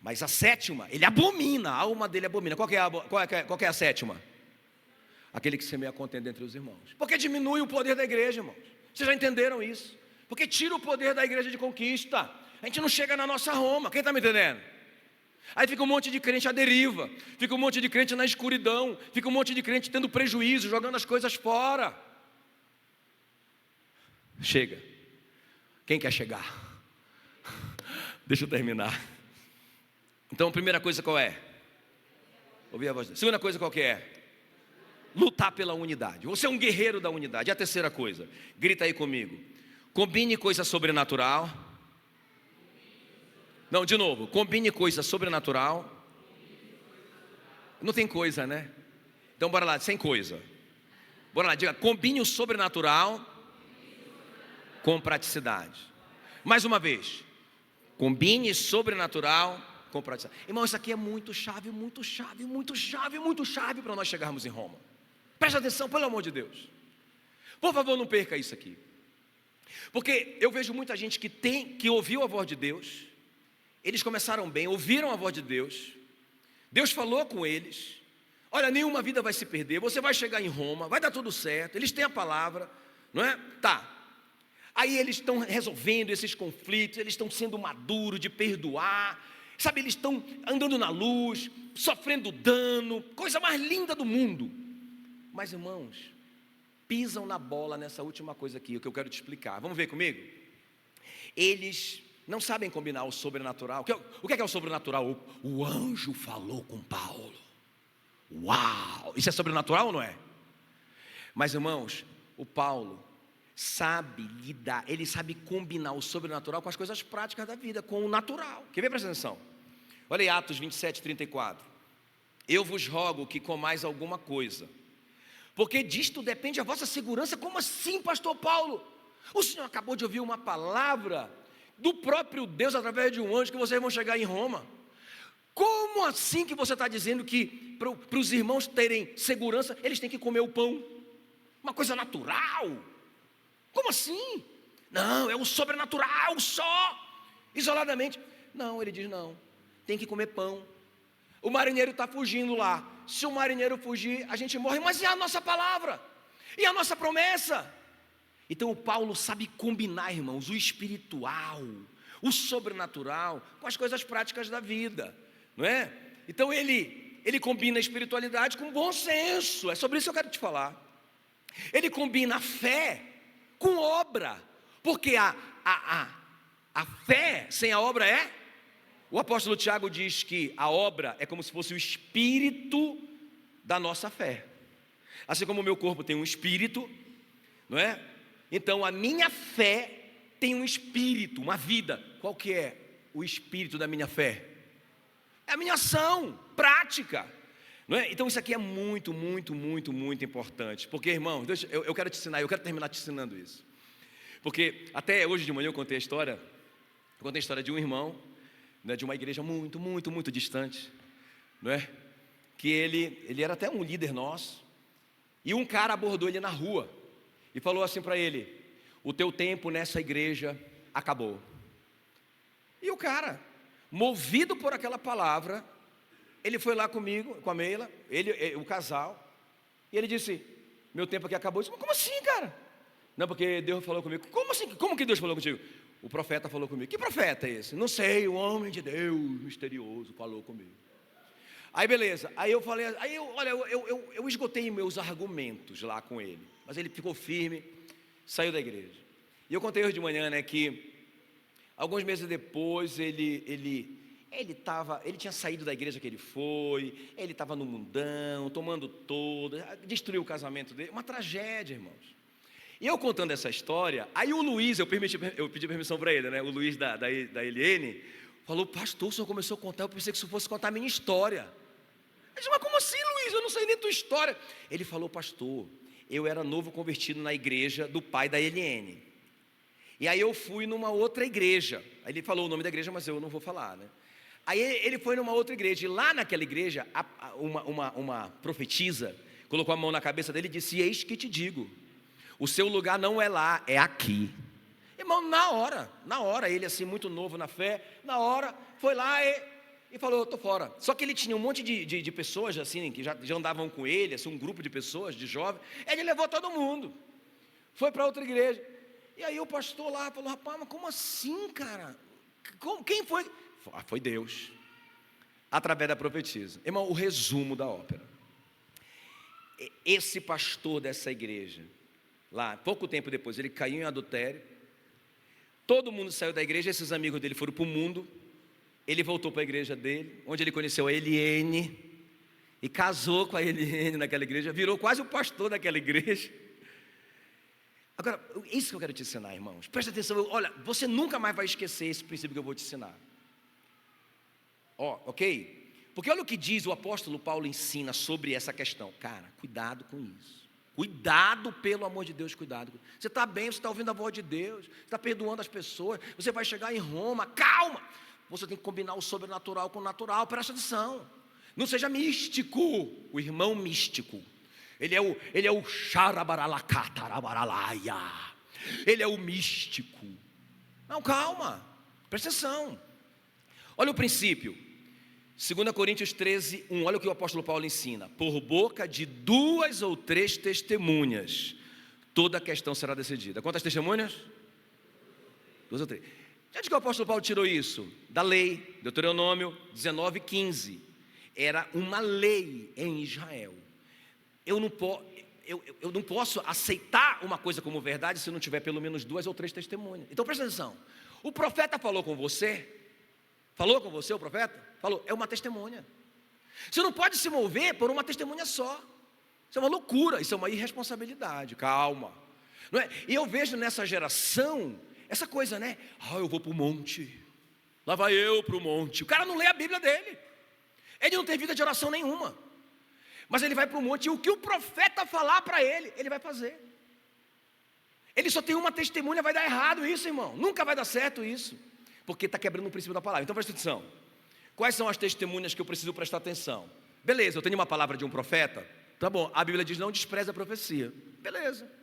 Mas a 7ª, ele abomina, a alma dele abomina. Qual que é a 7ª? Aquele que semeia contenda entre os irmãos. Porque diminui o poder da igreja, irmãos. Vocês já entenderam isso? Porque tira o poder da igreja de conquista. A gente não chega na nossa Roma, quem está me entendendo? Aí fica um monte de crente à deriva, fica um monte de crente na escuridão, fica um monte de crente tendo prejuízo, jogando as coisas fora. Chega. Quem quer chegar? Deixa eu terminar. Então, a primeira coisa qual é? Ouvir a voz de Deus. Segunda coisa qual que é? Lutar pela unidade. Você é um guerreiro da unidade. E a terceira coisa? Grita aí comigo. Combine coisa sobrenatural. Não, de novo. Combine coisa sobrenatural. Não tem coisa, né? Então bora lá, sem coisa. Bora lá, diga, combine o sobrenatural com praticidade. Mais uma vez. Combine sobrenatural com praticidade. Irmão, isso aqui é muito chave para nós chegarmos em Roma. Presta atenção, pelo amor de Deus. Por favor, não perca isso aqui. Porque eu vejo muita gente que ouviu a voz de Deus, eles começaram bem, ouviram a voz de Deus, Deus falou com eles, olha, nenhuma vida vai se perder, você vai chegar em Roma, vai dar tudo certo, eles têm a palavra, não é? Tá. Aí eles estão resolvendo esses conflitos, eles estão sendo maduros de perdoar, sabe, eles estão andando na luz, sofrendo dano, coisa mais linda do mundo. Mas, irmãos, pisam na bola nessa última coisa aqui, o que eu quero te explicar. Vamos ver comigo? Eles não sabem combinar o sobrenatural. O que é o sobrenatural? O anjo falou com Paulo. Uau! Isso é sobrenatural ou não é? Mas, irmãos, o Paulo sabe lidar, ele sabe combinar o sobrenatural com as coisas práticas da vida, com o natural. Quer ver? Presta atenção. Olha aí Atos 27, 34. Eu vos rogo que comais alguma coisa, porque disto depende a vossa segurança. Como assim, pastor Paulo? O senhor acabou de ouvir uma palavra do próprio Deus através de um anjo que vocês vão chegar em Roma. Como assim que você está dizendo que para os irmãos terem segurança, eles têm que comer o pão? Uma coisa natural? Como assim? Não, é o sobrenatural só, isoladamente. Não, ele diz não, tem que comer pão. O marinheiro está fugindo lá. Se o marinheiro fugir, a gente morre. Mas e a nossa palavra? E a nossa promessa? Então o Paulo sabe combinar, irmãos, o espiritual, o sobrenatural com as coisas práticas da vida, não é? Então ele combina a espiritualidade com bom senso. É sobre isso que eu quero te falar. Ele combina a fé com obra, porque a fé sem a obra é... O apóstolo Tiago diz que a obra é como se fosse o espírito da nossa fé. Assim como o meu corpo tem um espírito, não é? Então a minha fé tem um espírito, uma vida. Qual que é o espírito da minha fé? É a minha ação prática, não é? Então isso aqui é muito, muito, muito, muito importante. Porque, irmão, eu quero te ensinar, eu quero terminar te ensinando isso. Porque até hoje de manhã eu contei a história de um irmão, né, de uma igreja muito, muito, muito distante, não é? Que ele era até um líder nosso, e um cara abordou ele na rua e falou assim para ele: o teu tempo nessa igreja acabou. E o cara, movido por aquela palavra, ele foi lá comigo, com a Meila, o casal, e ele disse: meu tempo aqui acabou. Eu disse: mas como assim, cara? Não, porque Deus falou comigo. Como assim? Como que Deus falou contigo? O profeta falou comigo. Que profeta é esse? Não sei, o homem de Deus misterioso falou comigo. Aí beleza, aí eu falei, eu esgotei meus argumentos lá com ele, mas ele ficou firme, saiu da igreja. E eu contei hoje de manhã, né, que alguns meses depois ele tinha saído da igreja que ele foi, ele estava no mundão, tomando todo, destruiu o casamento dele, uma tragédia, irmãos. E eu contando essa história, aí o Luiz, eu pedi permissão para ele, né? O Luiz da Eliene falou: pastor, o senhor começou a contar, eu pensei que o senhor fosse contar a minha história. Eu disse: mas como assim, Luiz? Eu não sei nem tua história. Ele falou: pastor, eu era novo convertido na igreja do pai da Eliene. E aí eu fui numa outra igreja. Aí ele falou o nome da igreja, mas eu não vou falar, né? Aí ele foi numa outra igreja, e lá naquela igreja, uma profetisa colocou a mão na cabeça dele e disse: eis que te digo, o seu lugar não é lá, é aqui. Irmão, na hora, ele assim, muito novo na fé, na hora, foi lá e falou: estou fora. Só que ele tinha um monte de pessoas assim, que já andavam com ele, assim, um grupo de pessoas, de jovens. Ele levou todo mundo, foi para outra igreja. E aí o pastor lá falou: rapaz, mas como assim, cara? Quem foi? Foi Deus, através da profetisa. Irmão, o resumo da ópera: esse pastor dessa igreja, lá, pouco tempo depois, ele caiu em adultério. Todo mundo saiu da igreja, esses amigos dele foram para o mundo. Ele voltou para a igreja dele, onde ele conheceu a Eliene, e casou com a Eliene naquela igreja, virou quase o pastor daquela igreja. Agora, isso que eu quero te ensinar, irmãos, presta atenção. Olha, você nunca mais vai esquecer esse princípio que eu vou te ensinar. Ok? Porque olha o que diz o apóstolo Paulo, ensina sobre essa questão. Cara, cuidado com isso. Cuidado, pelo amor de Deus, cuidado. Você está bem, você está ouvindo a voz de Deus, você está perdoando as pessoas, você vai chegar em Roma, calma. Você tem que combinar o sobrenatural com o natural, presta atenção. Não seja místico, o irmão místico. Ele é o xarabaralacatarabaralaia. ele é o místico. Não, calma, presta atenção. Olha o princípio, 2 Coríntios 13, 1, olha o que o apóstolo Paulo ensina: por boca de 2 ou 3 testemunhas, toda a questão será decidida. Quantas testemunhas? 2 ou 3. De onde que o apóstolo Paulo tirou isso? Da lei, Deuteronômio 19, 15. Era uma lei em Israel. Eu não posso aceitar uma coisa como verdade se não tiver pelo menos 2 ou 3 testemunhas. Então presta atenção, o profeta falou com você? Falou com você o profeta? Falou, é uma testemunha. Você não pode se mover por uma testemunha só. Isso é uma loucura, isso é uma irresponsabilidade. Calma, não é? E eu vejo nessa geração essa coisa, né? Eu vou para o monte, lá vai eu para o monte. O cara não lê a Bíblia dele, ele não tem vida de oração nenhuma, mas ele vai para o monte e o que o profeta falar para ele, ele vai fazer. Ele só tem uma testemunha, vai dar errado isso, irmão. Nunca vai dar certo isso, porque está quebrando o princípio da palavra. Então presta atenção, quais são as testemunhas que eu preciso prestar atenção? Beleza, eu tenho uma palavra de um profeta, tá bom, a Bíblia diz não despreze a profecia, beleza.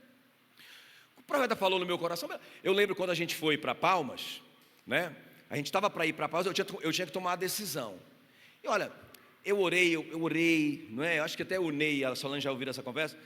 O profeta falou no meu coração. Eu lembro quando a gente foi para Palmas, né? A gente estava para ir para Palmas, eu tinha que tomar a decisão. E olha, eu orei, não é? Eu acho que até o Ney e a Solange já ouviram essa conversa.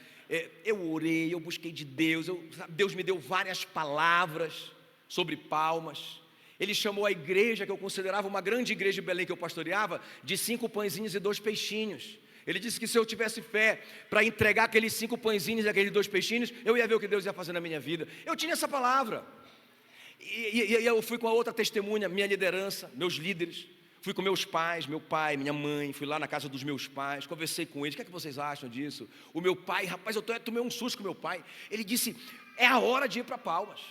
Eu orei, eu busquei de Deus, Deus me deu várias palavras sobre Palmas. Ele chamou a igreja, que eu considerava uma grande igreja de Belém que eu pastoreava, de 5 pãezinhos e 2 peixinhos. Ele disse que se eu tivesse fé para entregar aqueles 5 pãezinhos e aqueles 2 peixinhos, eu ia ver o que Deus ia fazer na minha vida. Eu tinha essa palavra. E eu fui com a outra testemunha, minha liderança, meus líderes. Fui com meus pais, meu pai, minha mãe. Fui lá na casa dos meus pais, conversei com eles. O que é que vocês acham disso? O meu pai, rapaz, eu tomei um susto com meu pai. Ele disse, é a hora de ir para Palmas.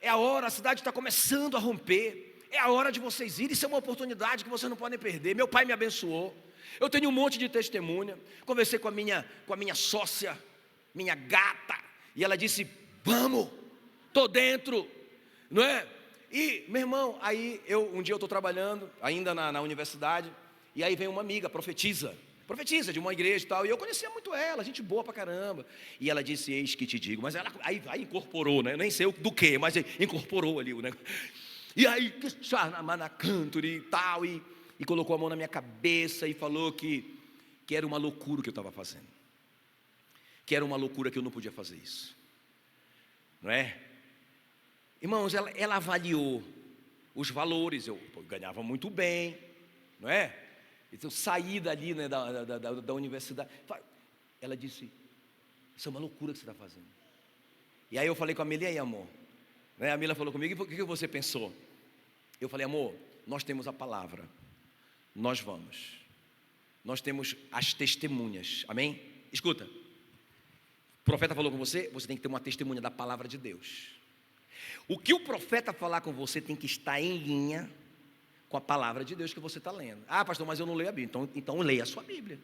É a hora, a cidade está começando a romper. É a hora de vocês irem, isso é uma oportunidade que vocês não podem perder. Meu pai me abençoou. Eu tenho um monte de testemunha. Conversei com a minha sócia, minha gata, e ela disse, vamos, estou dentro, não é? E, meu irmão, aí um dia eu estou trabalhando, ainda na universidade, e aí vem uma amiga, profetisa de uma igreja e tal, e eu conhecia muito ela, gente boa pra caramba, e ela disse, eis que te digo, mas ela aí incorporou, né? Nem sei do que, mas incorporou ali o negócio. E aí, cantori e tal, e colocou a mão na minha cabeça e falou que era uma loucura o que eu estava fazendo, que era uma loucura que eu não podia fazer isso, não é? Irmãos, ela avaliou os valores, eu ganhava muito bem, não é? Então eu saí dali, né, da universidade. Ela disse, isso é uma loucura que você está fazendo. E aí eu falei com a Mila, e aí, amor? A Mila falou comigo, o que você pensou? Eu falei, amor, nós temos a palavra, nós vamos, nós temos as testemunhas, amém? Escuta, o profeta falou com você, você tem que ter uma testemunha da palavra de Deus. O que o profeta falar com você tem que estar em linha com a palavra de Deus que você está lendo. Ah, pastor, mas eu não leio a Bíblia, então leia a sua Bíblia.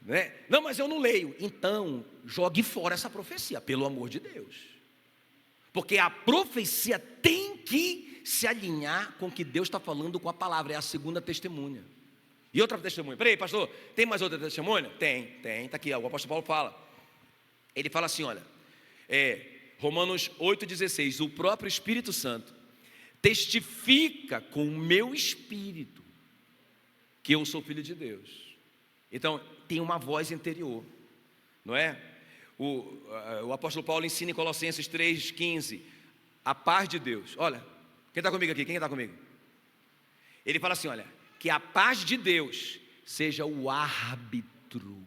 Né? Não, mas eu não leio. Então, jogue fora essa profecia, pelo amor de Deus. Porque a profecia tem que se alinhar com o que Deus está falando com a palavra. É a segunda testemunha. E outra testemunha. Peraí, pastor, tem mais outra testemunha? Tem, está aqui, o apóstolo Paulo fala. Ele fala assim, olha, Romanos 8,16, o próprio Espírito Santo testifica com o meu espírito que eu sou filho de Deus. Então, tem uma voz interior, não é? O apóstolo Paulo ensina em Colossenses 3,15, a paz de Deus. Olha, quem está comigo aqui? Quem está comigo? Ele fala assim, olha, que a paz de Deus seja o árbitro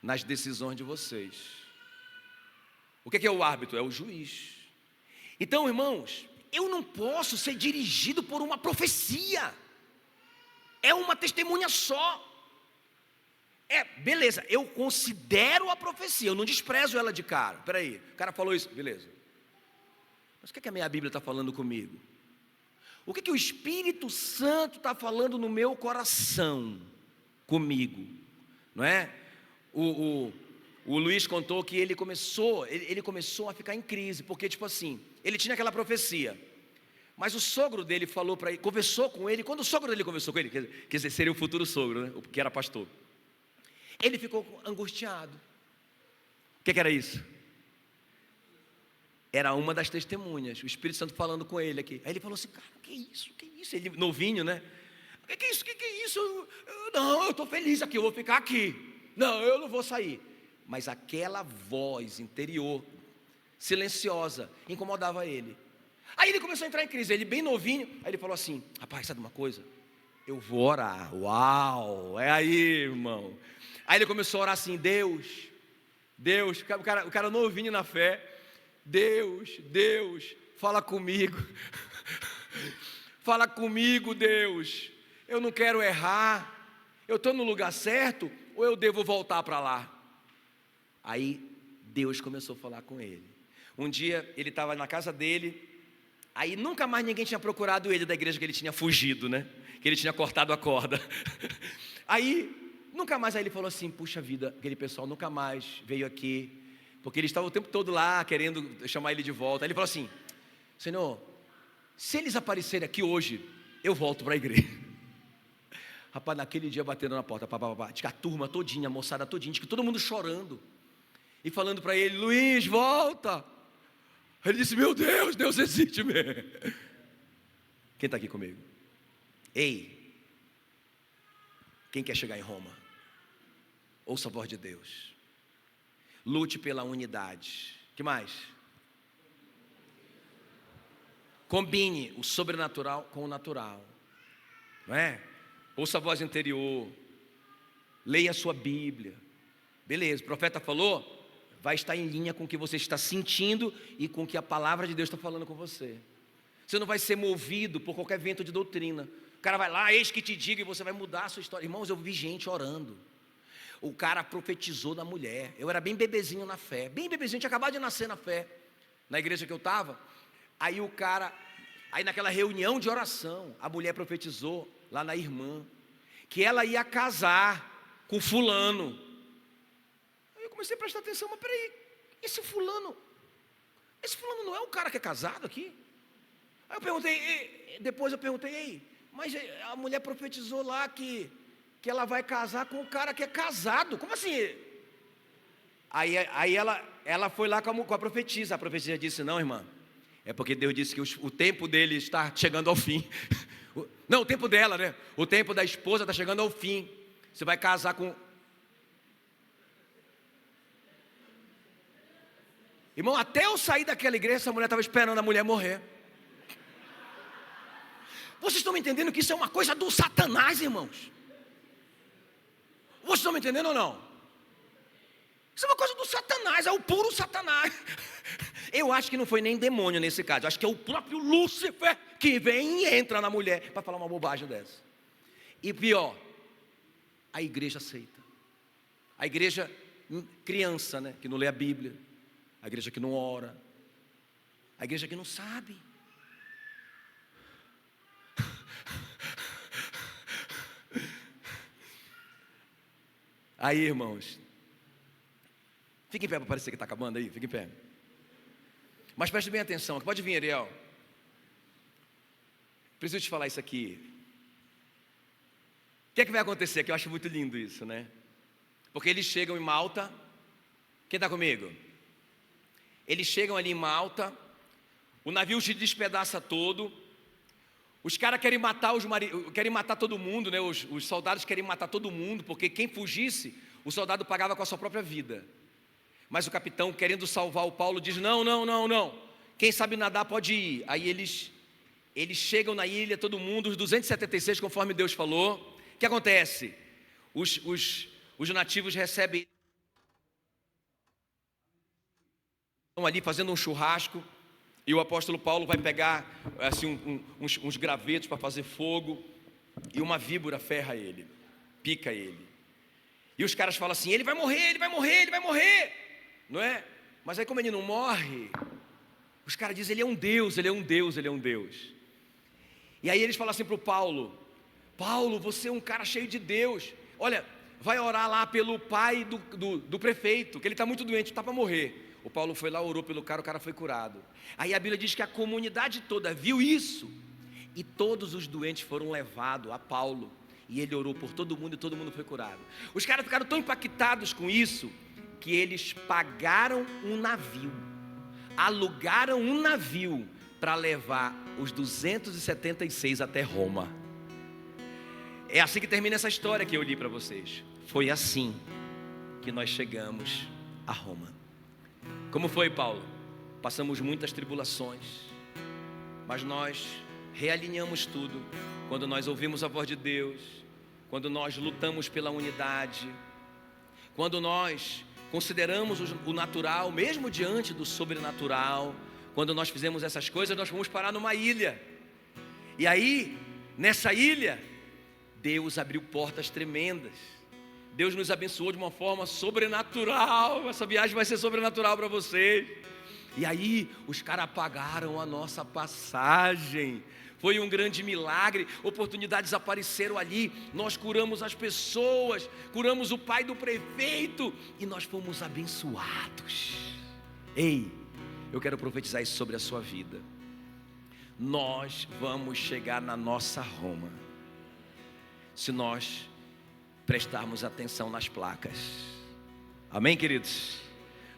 nas decisões de vocês. O que é o árbitro? É o juiz. Então, irmãos, eu não posso ser dirigido por uma profecia. É uma testemunha só. Beleza, eu considero a profecia, eu não desprezo ela de cara. Peraí, o cara falou isso, beleza. Mas o que é que a minha Bíblia está falando comigo? O que é que o Espírito Santo está falando no meu coração comigo? Não é? O Luiz contou que ele começou a ficar em crise, porque tipo assim, ele tinha aquela profecia, mas o sogro dele falou para ele, conversou com ele, quando o sogro dele conversou com ele, quer dizer, seria o futuro sogro, né? Que era pastor, ele ficou angustiado, O que era isso? Era uma das testemunhas, o Espírito Santo falando com ele aqui. Aí ele falou assim, cara, que isso? Ele novinho, né? Que é isso? Que é isso? Não, eu estou feliz aqui, eu vou ficar aqui. Não, eu não vou sair. Mas aquela voz interior, silenciosa, incomodava ele. Aí ele começou a entrar em crise, ele bem novinho. Aí ele falou assim, rapaz, sabe uma coisa? Eu vou orar. Uau, é aí, irmão. Aí ele começou a orar assim, Deus, o cara novinho na fé. Deus, fala comigo. Fala comigo, Deus. Eu não quero errar. Eu estou no lugar certo ou eu devo voltar para lá? Aí Deus começou a falar com ele. Um dia ele estava na casa dele. Aí nunca mais ninguém tinha procurado ele da igreja, que ele tinha fugido, né? Que ele tinha cortado a corda. Aí nunca mais, aí ele falou assim, puxa vida, aquele pessoal nunca mais veio aqui, porque eles estavam o tempo todo lá, querendo chamar ele de volta. Aí ele falou assim, Senhor, se eles aparecerem aqui hoje, eu volto para a igreja. Rapaz, naquele dia batendo na porta, a turma todinha, a moçada todinha, que todo mundo chorando, e falando para ele, Luiz, volta. Ele disse, meu Deus, Deus existe mesmo. Quem está aqui comigo? Ei, quem quer chegar em Roma? Ouça a voz de Deus. Lute pela unidade. Que mais? Combine o sobrenatural com o natural. Não é? Ouça a voz interior. Leia a sua Bíblia. Beleza, o profeta falou, vai estar em linha com o que você está sentindo e com o que a palavra de Deus está falando com você. Você não vai ser movido por qualquer vento de doutrina. O cara vai lá, eis que te digo, e você vai mudar a sua história. Irmãos, eu vi gente orando. O cara profetizou na mulher. Eu era bem bebezinho na fé. Bem bebezinho, tinha acabado de nascer na fé. Na igreja que eu estava. Aí o cara, aí naquela reunião de oração, a mulher profetizou lá na irmã, que ela ia casar com fulano. Aí eu comecei a prestar atenção, mas peraí, esse fulano não é o cara que é casado aqui? Aí eu perguntei, depois eu perguntei, ei, mas a mulher profetizou lá que ela vai casar com o cara que é casado, como assim? Aí ela foi lá com a profetisa disse, não, irmã, é porque Deus disse que o tempo dele está chegando ao fim. Não, o tempo dela, né? O tempo da esposa está chegando ao fim. Você vai casar com... Irmão, até eu sair daquela igreja, essa mulher estava esperando a mulher morrer. Vocês estão me entendendo que isso é uma coisa do Satanás, irmãos? Vocês estão me entendendo ou não? Isso é uma coisa do Satanás, é o puro Satanás. Eu acho que não foi nem demônio nesse caso. Eu acho que é o próprio Lúcifer que vem e entra na mulher para falar uma bobagem dessa. E pior, a igreja aceita. A igreja criança, né, que não lê a Bíblia. A igreja que não ora. A igreja que não sabe. Aí, irmãos, fique em pé para parecer que está acabando aí, fique em pé. Mas preste bem atenção, pode vir, Ariel. Preciso te falar isso aqui. O que é que vai acontecer? Que eu acho muito lindo isso, né? Porque eles chegam em Malta. Quem está comigo? Eles chegam ali em Malta. O navio se despedaça todo. Os caras querem matar querem matar todo mundo, né? Os soldados querem matar todo mundo, porque quem fugisse, o soldado pagava com a sua própria vida. Mas o capitão, querendo salvar o Paulo, diz, não, quem sabe nadar pode ir. Aí eles chegam na ilha, todo mundo, os 276, conforme Deus falou. O que acontece? Os nativos recebem, estão ali fazendo um churrasco, e o apóstolo Paulo vai pegar assim, uns gravetos para fazer fogo, e uma víbora ferra ele, pica ele. E os caras falam assim, ele vai morrer, não é? Mas aí como ele não morre, os caras dizem, ele é um Deus. E aí eles falam assim para o Paulo, você é um cara cheio de Deus, olha, vai orar lá pelo pai do prefeito, que ele está muito doente, está para morrer. O Paulo foi lá, orou pelo cara, o cara foi curado. Aí a Bíblia diz que a comunidade toda viu isso, e todos os doentes foram levados a Paulo, e ele orou por todo mundo, e todo mundo foi curado. Os caras ficaram tão impactados com isso, que eles pagaram um navio, alugaram um navio para levar os 276 até Roma. É assim que termina essa história que eu li para vocês. Foi assim que nós chegamos a Roma. Como foi, Paulo? Passamos muitas tribulações, mas nós realinhamos tudo quando nós ouvimos a voz de Deus, quando nós lutamos pela unidade, quando nós consideramos o natural, mesmo diante do sobrenatural. Quando nós fizemos essas coisas, nós fomos parar numa ilha. E aí, nessa ilha, Deus abriu portas tremendas. Deus nos abençoou de uma forma sobrenatural. Essa viagem vai ser sobrenatural para vocês. E aí, os caras pagaram a nossa passagem. Foi um grande milagre. Oportunidades apareceram ali. Nós curamos as pessoas, curamos o pai do prefeito e nós fomos abençoados. Ei, eu quero profetizar isso sobre a sua vida. Nós vamos chegar na nossa Roma, se nós prestarmos atenção nas placas. Amém, queridos?